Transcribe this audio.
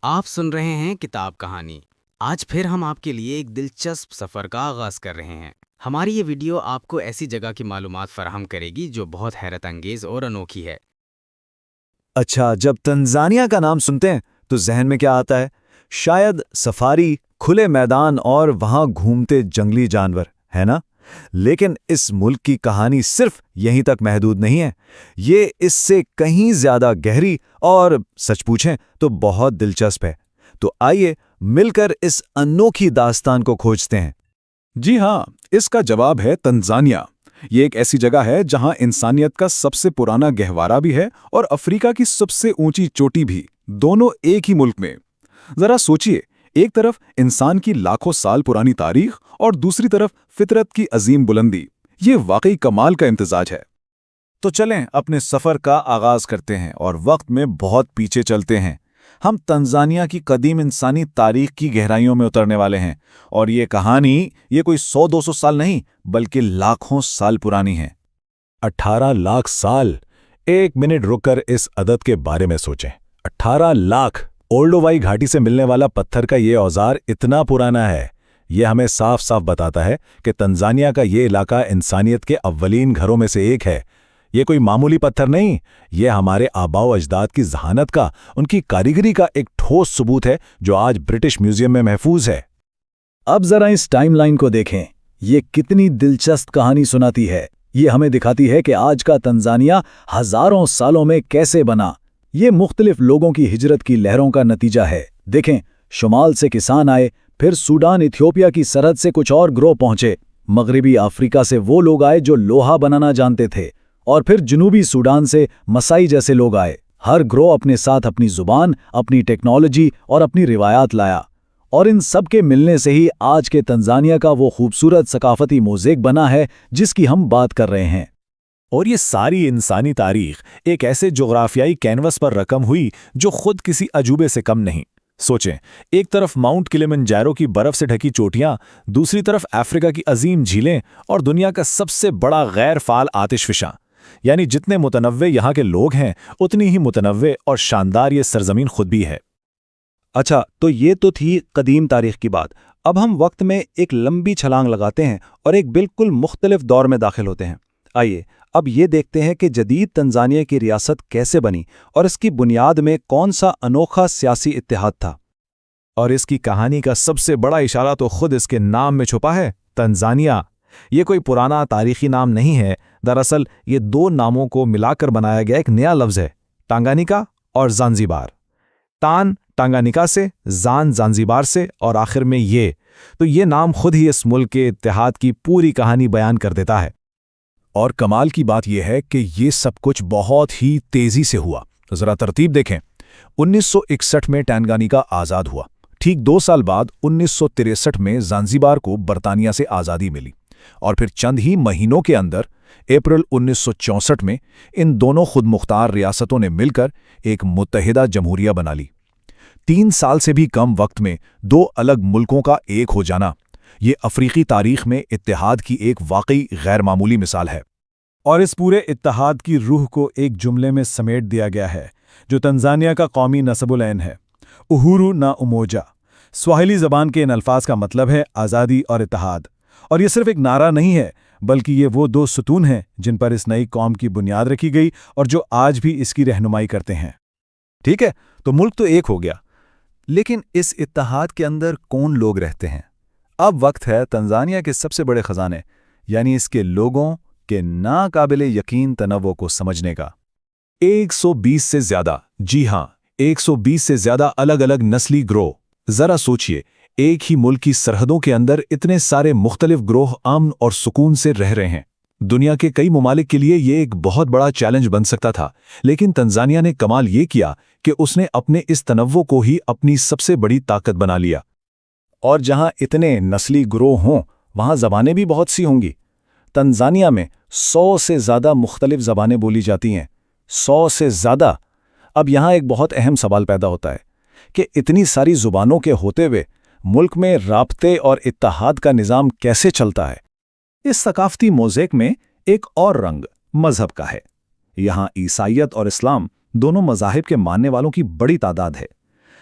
آپ سن رہے ہیں کتاب کہانی۔ آج پھر ہم آپ کے لیے ایک دلچسپ سفر کا آغاز کر رہے ہیں۔ ہماری یہ ویڈیو آپ کو ایسی جگہ کی معلومات فراہم کرے گی جو بہت حیرت انگیز اور انوکھی ہے۔ اچھا، جب تنزانیہ کا نام سنتے ہیں تو ذہن میں کیا آتا ہے؟ شاید سفاری، کھلے میدان اور وہاں گھومتے جنگلی جانور، ہے نا؟ لیکن اس ملک کی کہانی صرف یہیں تک محدود نہیں ہے۔ یہ اس سے کہیں زیادہ گہری اور سچ پوچھیں تو بہت دلچسپ ہے۔ تو آئیے مل کر اس انوکھی داستان کو کھوجتے ہیں۔ جی ہاں، اس کا جواب ہے تنزانیہ۔ یہ ایک ایسی جگہ ہے جہاں انسانیت کا سب سے پرانا گہوارہ بھی ہے اور افریقہ کی سب سے اونچی چوٹی بھی، دونوں ایک ہی ملک میں۔ ذرا سوچئے، ایک طرف انسان کی لاکھوں سال پرانی تاریخ اور دوسری طرف فطرت کی عظیم بلندی۔ یہ واقعی کمال کا امتزاج ہے۔ تو چلیں اپنے سفر کا آغاز کرتے ہیں اور وقت میں بہت پیچھے چلتے ہیں۔ ہم تنزانیہ کی قدیم انسانی تاریخ کی گہرائیوں میں اترنے والے ہیں، اور یہ کہانی کوئی 100-200 سال نہیں بلکہ لاکھوں سال پرانی ہے۔ 18 لاکھ سال! ایک منٹ رک کر اس عدد کے بارے میں سوچیں۔ 18 لاکھ! اولڈووائی گھاٹی سے ملنے والا پتھر کا یہ اوزار اتنا پرانا ہے۔ یہ ہمیں صاف صاف بتاتا ہے کہ تنزانیہ کا یہ علاقہ انسانیت کے اولین گھروں میں سے ایک ہے۔ یہ کوئی معمولی پتھر نہیں، یہ ہمارے آباء و اجداد کی ذہانت کا، ان کی کاریگری کا ایک ٹھوس ثبوت ہے جو آج برٹش میوزیم میں محفوظ ہے۔ اب ذرا اس ٹائم لائن کو دیکھیں، یہ کتنی دلچسپ کہانی سناتی ہے۔ یہ ہمیں دکھاتی ہے کہ آج کا تنزانیہ ہزاروں سالوں میں کیسے بنا۔ یہ مختلف لوگوں کی ہجرت کی لہروں کا نتیجہ ہے۔ دیکھیں، شمال سے کسان آئے، پھر سوڈان ایتھیوپیا کی سرحد سے کچھ اور گروہ پہنچے، مغربی افریقہ سے وہ لوگ آئے جو لوہا بنانا جانتے تھے، اور پھر جنوبی سوڈان سے مسائی جیسے لوگ آئے۔ ہر گروہ اپنے ساتھ اپنی زبان، اپنی ٹیکنالوجی اور اپنی روایات لایا، اور ان سب کے ملنے سے ہی آج کے تنزانیہ کا وہ خوبصورت ثقافتی موزیک بنا ہے جس کی ہم بات کر رہے ہیں۔ اور یہ ساری انسانی تاریخ ایک ایسے جغرافیائی کینوس پر رقم ہوئی جو خود کسی عجوبے سے کم نہیں۔ سوچیں، ایک طرف ماؤنٹ کلیمنجارو کی برف سے ڈھکی چوٹیاں، دوسری طرف افریقہ کی عظیم جھیلیں، اور دنیا کا سب سے بڑا غیر فعال آتش فشاں۔ یعنی جتنے متنوع یہاں کے لوگ ہیں، اتنی ہی متنوع اور شاندار یہ سرزمین خود بھی ہے۔ اچھا، تو یہ تو تھی قدیم تاریخ کی بات۔ اب ہم وقت میں ایک لمبی چھلانگ لگاتے ہیں اور ایک بالکل مختلف دور میں داخل ہوتے ہیں۔ آئیے اب یہ دیکھتے ہیں کہ جدید تنزانیہ کی ریاست کیسے بنی اور اس کی بنیاد میں کون سا انوکھا سیاسی اتحاد تھا۔ اور اس کی کہانی کا سب سے بڑا اشارہ تو خود اس کے نام میں چھپا ہے، تنزانیہ۔ یہ کوئی پرانا تاریخی نام نہیں ہے، دراصل یہ دو ناموں کو ملا کر بنایا گیا ایک نیا لفظ ہے، ٹانگانیکا اور زانزیبار۔ تان ٹانگانیکا سے، زان زانزیبار سے، اور آخر میں یہ نام خود ہی اس ملک کے اتحاد کی پوری کہانی بیان کر دیتا ہے۔ اور کمال کی بات یہ ہے کہ یہ سب کچھ بہت ہی تیزی سے ہوا۔ ذرا ترتیب دیکھیں، 1961 میں ٹانگانیکا آزاد ہوا۔ ٹھیک 2 سال بعد 1963 میں زانزیبار کو برطانیہ سے آزادی ملی، اور پھر چند ہی مہینوں کے اندر اپریل 1964 میں ان دونوں خود مختار ریاستوں نے مل کر ایک متحدہ جمہوریہ بنا لی۔ 3 سال سے بھی کم وقت میں 2 الگ ملکوں کا ایک ہو جانا، یہ افریقی تاریخ میں اتحاد کی ایک واقعی غیر معمولی مثال ہے۔ اور اس پورے اتحاد کی روح کو ایک جملے میں سمیٹ دیا گیا ہے جو تنزانیہ کا قومی نصب العین ہے، اہورو نا اموجا۔ سواحلی زبان کے ان الفاظ کا مطلب ہے آزادی اور اتحاد، اور یہ صرف ایک نعرہ نہیں ہے بلکہ یہ وہ 2 ستون ہیں جن پر اس نئی قوم کی بنیاد رکھی گئی اور جو آج بھی اس کی رہنمائی کرتے ہیں۔ ٹھیک ہے، تو ملک تو ایک ہو گیا، لیکن اس اتحاد کے اندر کون لوگ رہتے ہیں؟ اب وقت ہے تنزانیہ کے سب سے بڑے خزانے، یعنی اس کے لوگوں کے ناقابل یقین تنوع کو سمجھنے کا۔ 120 سے زیادہ، جی ہاں، 120 سے زیادہ الگ الگ نسلی گروہ۔ ذرا سوچئے، ایک ہی ملک کی سرحدوں کے اندر اتنے سارے مختلف گروہ امن اور سکون سے رہ رہے ہیں۔ دنیا کے کئی ممالک کے لیے یہ ایک بہت بڑا چیلنج بن سکتا تھا، لیکن تنزانیہ نے کمال یہ کیا کہ اس نے اپنے اس تنوع کو ہی اپنی سب سے بڑی طاقت بنا لیا۔ اور جہاں اتنے نسلی گروہ ہوں، وہاں زبانیں بھی بہت سی ہوں گی۔ تنزانیہ میں 100 سے زیادہ مختلف زبانیں بولی جاتی ہیں۔ 100 سے زیادہ! اب یہاں ایک بہت اہم سوال پیدا ہوتا ہے کہ اتنی ساری زبانوں کے ہوتے ہوئے ملک میں رابطے اور اتحاد کا نظام کیسے چلتا ہے؟ اس ثقافتی موزیک میں ایک اور رنگ مذہب کا ہے۔ یہاں عیسائیت اور اسلام دونوں مذاہب کے ماننے والوں کی بڑی تعداد ہے۔